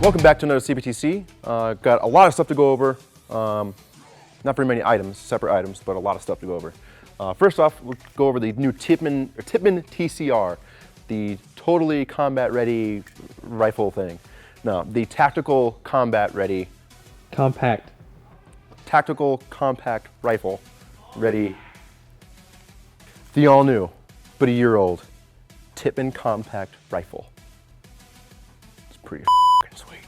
Welcome back to another CBTC. Got a lot of stuff to go over. Not very many items, separate items, but a lot of stuff to go over. First off, we'll go over the new Tippmann TCR, the totally combat ready rifle thing. No, the tactical combat ready. Compact. Tactical compact rifle ready. The all new, but a year old, Tippmann compact rifle. It's pretty sweet.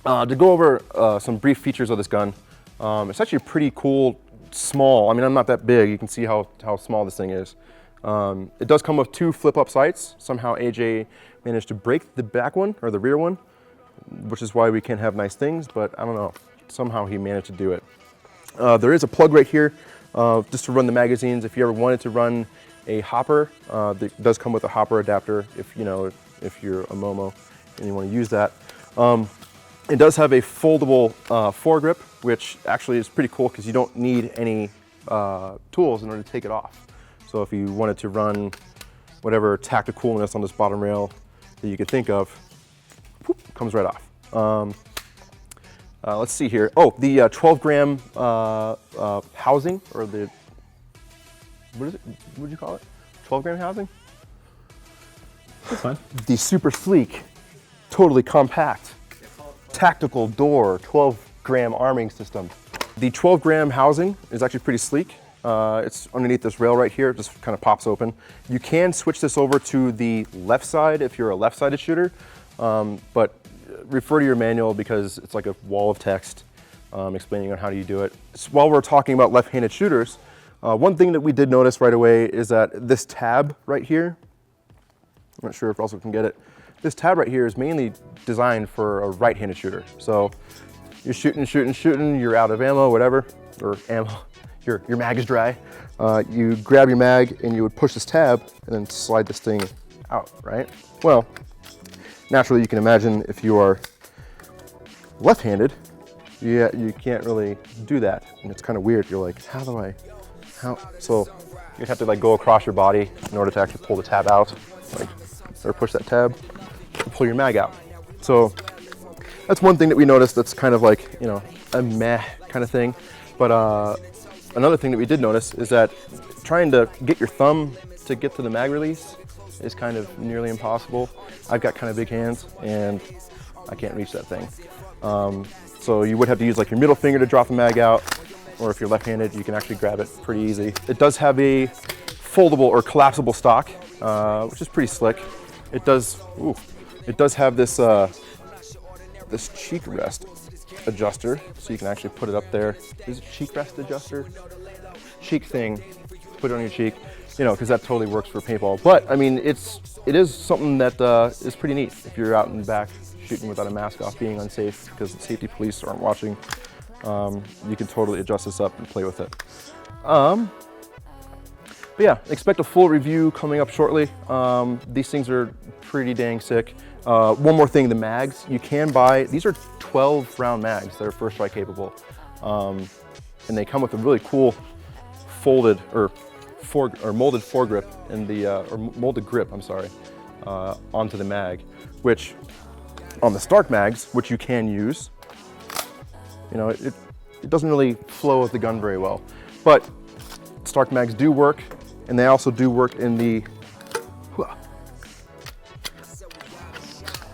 To go over some brief features of this gun, it's actually pretty cool, small. I mean, I'm not that big. You can see how small this thing is. It does come with 2 flip-up sights. Somehow AJ managed to break the back one, or the rear one, which is why we can't have nice things, but I don't know. Somehow he managed to do it. There is a plug right here, just to run the magazines. If you ever wanted to run a hopper, it does come with a hopper adapter if you're a Momo and you want to use that. It does have a foldable foregrip, which actually is pretty cool because you don't need any tools in order to take it off. So if you wanted to run whatever tacticalness on this bottom rail that you could think of, whoop, comes right off. Let's see here. Oh, the 12 gram housing, or the, what is it? What do you call it? 12 gram housing? That's fine. The super sleek, totally compact, tactical door, 12 gram arming system. The 12 gram housing is actually pretty sleek. It's underneath this rail right here. It just kind of pops open. You can switch this over to the left side if you're a left-sided shooter, but refer to your manual because it's like a wall of text explaining on how do you do it. So while we're talking about left-handed shooters, one thing that we did notice right away is that this tab right here, I'm not sure if Russell can get it, this tab right here is mainly designed for a right-handed shooter. So you're shooting, you're out of ammo, whatever, or ammo, your mag is dry. You grab your mag and you would push this tab and then slide this thing out, right? Well, naturally you can imagine if you are left-handed, you can't really do that. And it's kind of weird. You're like, so you'd have to like go across your body in order to actually pull the tab out, like, or push that tab and pull your mag out. So that's one thing that we noticed that's kind of like, a meh kind of thing. But another thing that we did notice is that trying to get your thumb to get to the mag release is kind of nearly impossible. I've got kind of big hands and I can't reach that thing. So you would have to use like your middle finger to drop the mag out, or if you're left-handed, you can actually grab it pretty easy. It does have a foldable or collapsible stock, which is pretty slick. It does have this this cheek rest adjuster, so you can actually put it up there. Is it cheek rest adjuster? Cheek thing, put it on your cheek, because that totally works for paintball. But I mean, it is something that is pretty neat if you're out in the back shooting without a mask off, being unsafe because the safety police aren't watching. You can totally adjust this up and play with it. But yeah, expect a full review coming up shortly. These things are pretty dang sick. One more thing, the mags, you can buy, these are 12 round mags that are first strike capable. And they come with a really cool folded or molded foregrip in the, or molded grip, I'm sorry, onto the mag, which on the Stark mags, which you can use, it doesn't really flow with the gun very well. But Stark mags do work, and they also do work in the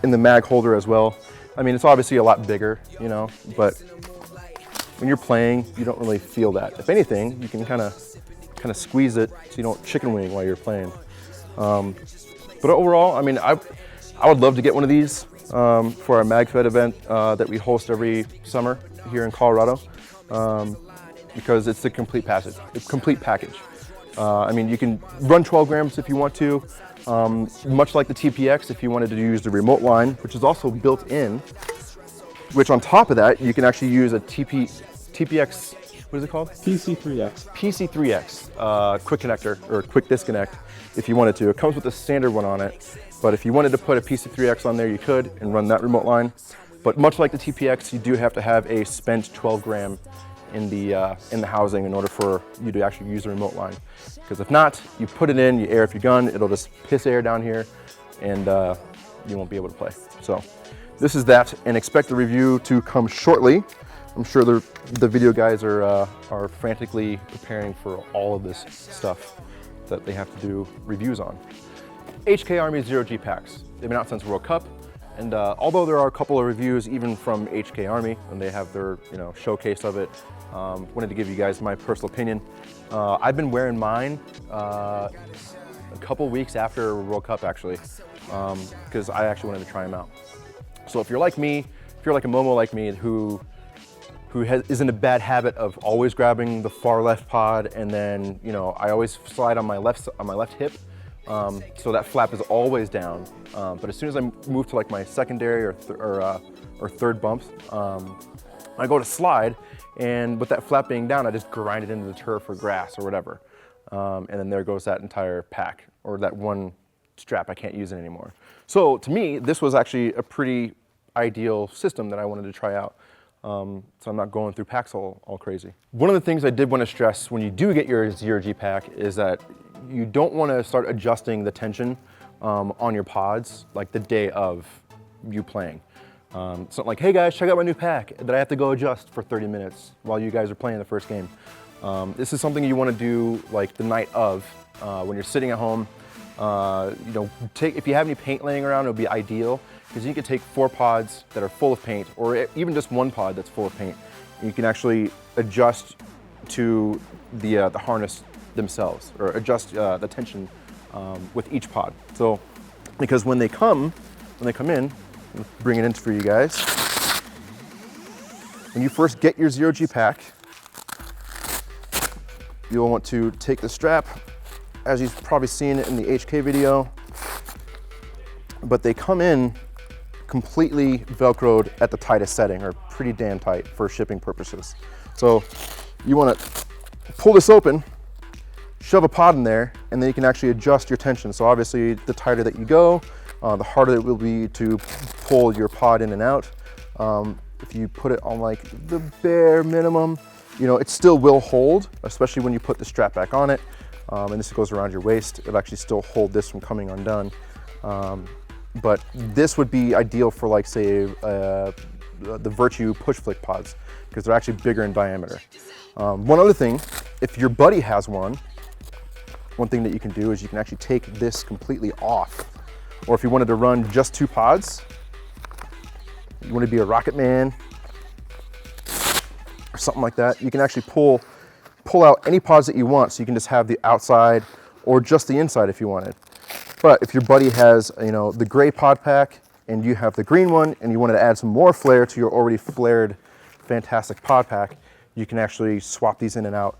mag holder as well. I mean, it's obviously a lot bigger, but when you're playing, you don't really feel that. If anything, you can kind of squeeze it so you don't chicken wing while you're playing. But overall, I mean, I would love to get one of these for our Magfed event that we host every summer here in Colorado, because it's the complete package. I mean, you can run 12 grams if you want to, much like the TPX if you wanted to use the remote line, which is also built in, which on top of that, you can actually use a TPX, what is it called? PC3X. PC3X, quick connector, or quick disconnect if you wanted to. It comes with a standard one on it, but if you wanted to put a PC3X on there, you could and run that remote line. But much like the TPX, you do have to have a spent 12 gram in the housing in order for you to actually use the remote line. Because if not, you put it in, you air up your gun, it'll just piss air down here, and you won't be able to play. So this is that, and expect the review to come shortly. I'm sure the video guys are frantically preparing for all of this stuff that they have to do reviews on. HK Army 0G packs. They've been out since World Cup, and although there are a couple of reviews even from HK Army, and they have their showcase of it, wanted to give you guys my personal opinion. I've been wearing mine a couple weeks after World Cup actually, because I actually wanted to try them out. So if you're like me, if you're like a Momo like me who is in a bad habit of always grabbing the far left pod, and then I always slide on my left hip, so that flap is always down. But as soon as I move to like my secondary or third bumps, I go to slide, and with that flap being down, I just grind it into the turf or grass or whatever, and then there goes that entire pack, or that one strap. I can't use it anymore. So to me, this was actually a pretty ideal system that I wanted to try out. So I'm not going through packs all crazy. One of the things I did want to stress when you do get your 0G pack is that you don't want to start adjusting the tension on your pods like the day of you playing. It's not like, hey guys, check out my new pack that I have to go adjust for 30 minutes while you guys are playing the first game. This is something you want to do like the night of, when you're sitting at home. If you have any paint laying around, it would be ideal, because you can take 4 pods that are full of paint, or even just 1 pod that's full of paint. You can actually adjust to the harness themselves, or adjust the tension with each pod. So, because when they come in, I'll bring it in for you guys. When you first get your 0G pack, you'll want to take the strap, as you've probably seen in the HK video, but they come in completely Velcroed at the tightest setting, or pretty damn tight for shipping purposes. So you want to pull this open, shove a pod in there, and then you can actually adjust your tension. So obviously the tighter that you go, the harder it will be to pull your pod in and out. If you put it on like the bare minimum, it still will hold, especially when you put the strap back on it. And this goes around your waist. It'll actually still hold this from coming undone. But this would be ideal for, like, say, the Virtue push flick pods, because they're actually bigger in diameter. One other thing, if your buddy has one thing that you can do is you can actually take this completely off. Or if you wanted to run just 2 pods, you want to be a rocket man or something like that, you can actually pull out any pods that you want, so you can just have the outside or just the inside if you wanted. But if your buddy has, the gray pod pack, and you have the green one, and you wanted to add some more flair to your already flared, fantastic pod pack, you can actually swap these in and out,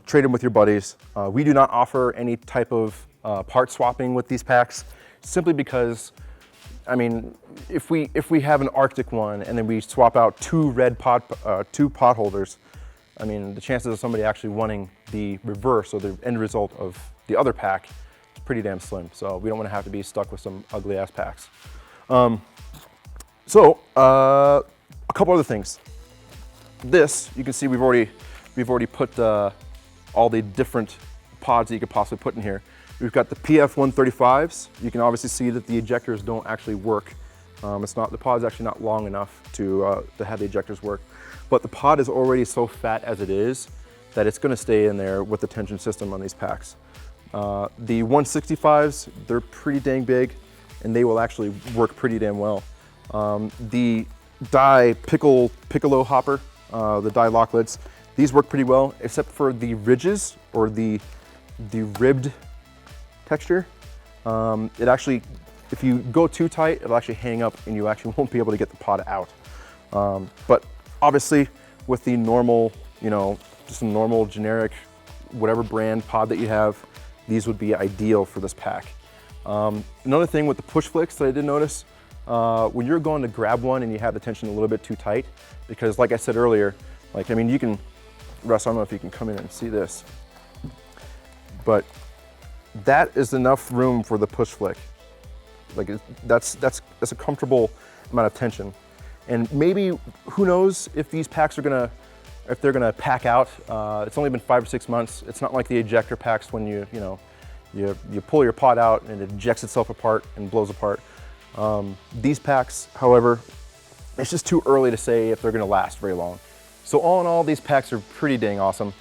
trade them with your buddies. We do not offer any type of part swapping with these packs, simply because, if we have an Arctic one and then we swap out 2 red pod holders, the chances of somebody actually wanting the reverse, or the end result of the other pack, is pretty damn slim. So we don't want to have to be stuck with some ugly ass packs. A couple other things. This, you can see we've already put all the different pods that you could possibly put in here. We've got the PF135s. You can obviously see that the ejectors don't actually work. The pod's actually not long enough to have the ejectors work. But the pod is already so fat as it is that it's going to stay in there with the tension system on these packs. The 165s, they're pretty dang big, and they will actually work pretty damn well. The die piccolo hopper, the die locklets, these work pretty well, except for the ridges, or the ribbed texture. It actually, if you go too tight, it'll actually hang up, and you actually won't be able to get the pod out. But obviously, with the normal, just a normal generic, whatever brand pod that you have, these would be ideal for this pack. Another thing with the push flicks that I did notice, when you're going to grab one and you have the tension a little bit too tight, because like I said earlier, you can, Russ, I don't know if you can come in and see this, but that is enough room for the push flick. That's a comfortable amount of tension. And maybe, who knows if these packs are if they're gonna pack out. It's only been 5 or 6 months. It's not like the ejector packs when you pull your pod out and it ejects itself apart and blows apart. These packs, however, it's just too early to say if they're gonna last very long. So all in all, these packs are pretty dang awesome.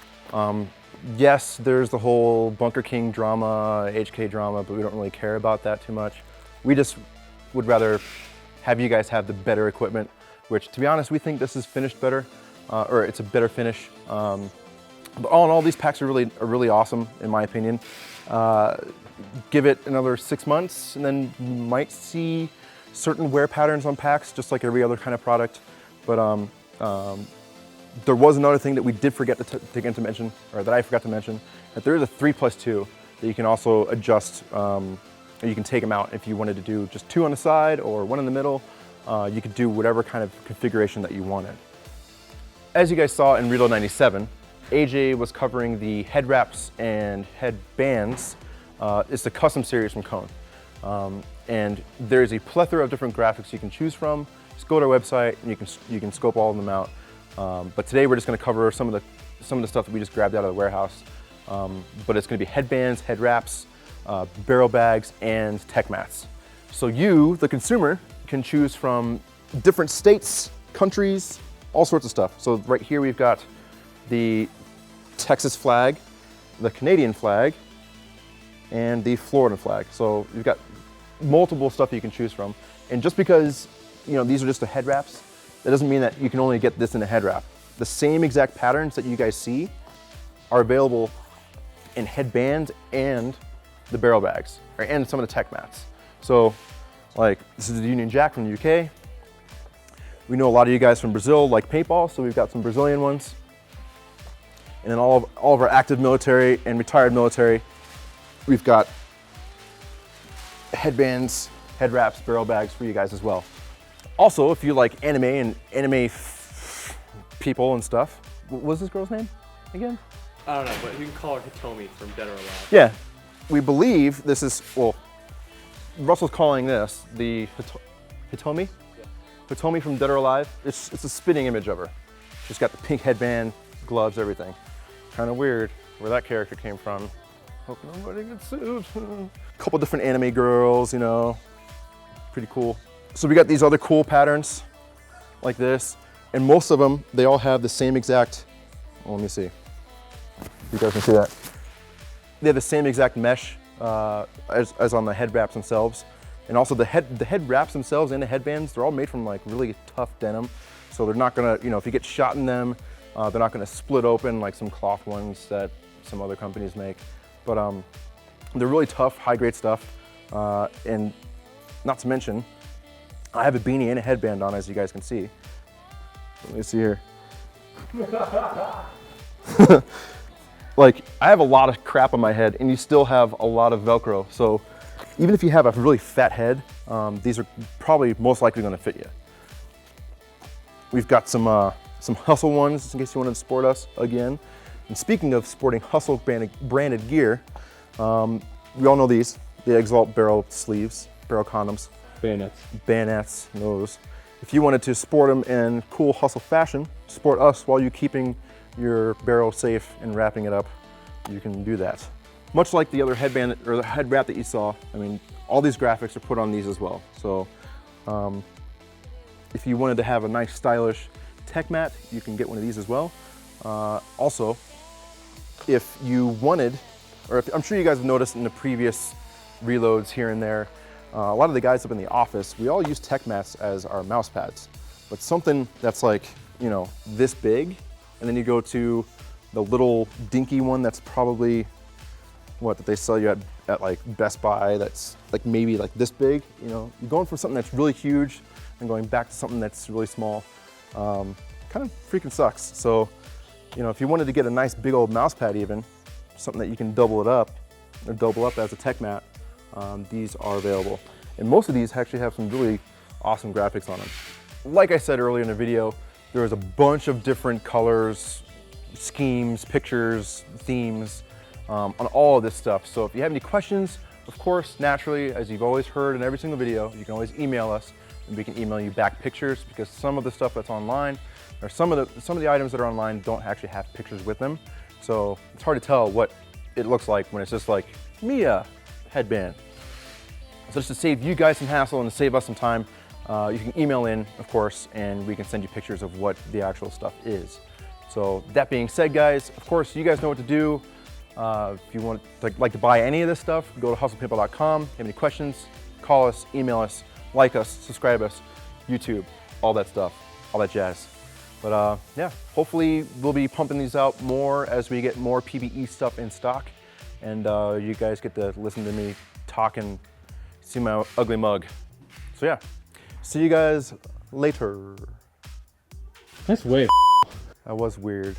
Yes, there's the whole Bunker King drama, HK drama, but we don't really care about that too much. We just would rather have you guys have the better equipment, which to be honest, we think this is finished better, or it's a better finish. But all in all, these packs are really awesome, in my opinion. Give it another 6 months, and then you might see certain wear patterns on packs, just like every other kind of product. But there was another thing that we did forget to mention, or that I forgot to mention, that there is a 3+2 that you can also adjust. You can take them out if you wanted to do just 2 on the side or 1 in the middle. You could do whatever kind of configuration that you wanted. As you guys saw in Reload 97, AJ was covering the head wraps and headbands. It's the custom series from Kohn. And there's a plethora of different graphics you can choose from. Just go to our website and you can scope all of them out. But today we're just going to cover some of the stuff that we just grabbed out of the warehouse. But it's going to be headbands, head wraps, barrel bags, and tech mats. So you, the consumer, can choose from different states, countries, all sorts of stuff. So right here we've got the Texas flag, the Canadian flag, and the Florida flag. So you've got multiple stuff that you can choose from. And just because these are just the head wraps, that doesn't mean that you can only get this in a head wrap. The same exact patterns that you guys see are available in headbands and the barrel bags, and some of the tech mats. So like this is the Union Jack from the UK. We know a lot of you guys from Brazil like paintball, so we've got some Brazilian ones. And then all of our active military and retired military, we've got headbands, head wraps, barrel bags for you guys as well. Also, if you like anime and anime people and stuff, what was this girl's name again? I don't know, but you can call her Hitomi from Dead or Alive. Yeah, we believe this is, well, Russell's calling this the Hitomi? Yeah. Hitomi from Dead or Alive. It's a spitting image of her. She's got the pink headband, gloves, everything. Kind of weird where that character came from. Hope nobody gets sued. A couple different anime girls, pretty cool. So we got these other cool patterns like this, and most of them, they all have the same exact, let me see. You guys can see that. They have the same exact mesh as on the head wraps themselves. And also the head wraps themselves and the headbands, they're all made from like really tough denim. So they're not gonna, if you get shot in them, they're not gonna split open like some cloth ones that some other companies make. But they're really tough, high grade stuff. And not to mention, I have a beanie and a headband on, as you guys can see. Let me see here. Like, I have a lot of crap on my head, and you still have a lot of Velcro. So even if you have a really fat head, these are probably most likely gonna fit you. We've got some Hustle ones, just in case you wanted to sport us again. And speaking of sporting Hustle branded gear, we all know these, the Exalt barrel sleeves, barrel condoms. Bayonets, those. If you wanted to sport them in cool Hustle fashion, sport us while you're keeping your barrel safe and wrapping it up, you can do that. Much like the other headband or the head wrap that you saw, I mean, all these graphics are put on these as well. So if you wanted to have a nice stylish tech mat, you can get one of these as well. Also, if you wanted, or I'm sure you guys have noticed in the previous reloads here and there, a lot of the guys up in the office, we all use tech mats as our mouse pads. But something that's like, this big, and then you go to the little dinky one that's probably, that they sell you at like Best Buy, that's like maybe like this big, you're going from something that's really huge and going back to something that's really small. Kind of freaking sucks. So, if you wanted to get a nice big old mouse pad even, something that you can double up as a tech mat, these are available. And most of these actually have some really awesome graphics on them. Like I said earlier in the video, there is a bunch of different colors, schemes, pictures, themes on all of this stuff. So if you have any questions, of course, naturally, as you've always heard in every single video, you can always email us and we can email you back pictures, because some of the stuff that's online, or some of the items that are online don't actually have pictures with them. So it's hard to tell what it looks like when it's just like Mia headband. So just to save you guys some hassle and to save us some time, you can email in, of course, and we can send you pictures of what the actual stuff is. So that being said, guys, of course, you guys know what to do. If you want like to buy any of this stuff, go to hustlepaintball.com. If you have any questions, call us, email us, like us, subscribe us, YouTube, all that stuff, all that jazz. But yeah, hopefully we'll be pumping these out more as we get more PBE stuff in stock, and you guys get to listen to me talk and see my ugly mug. So yeah, see you guys later. That's way. That was weird.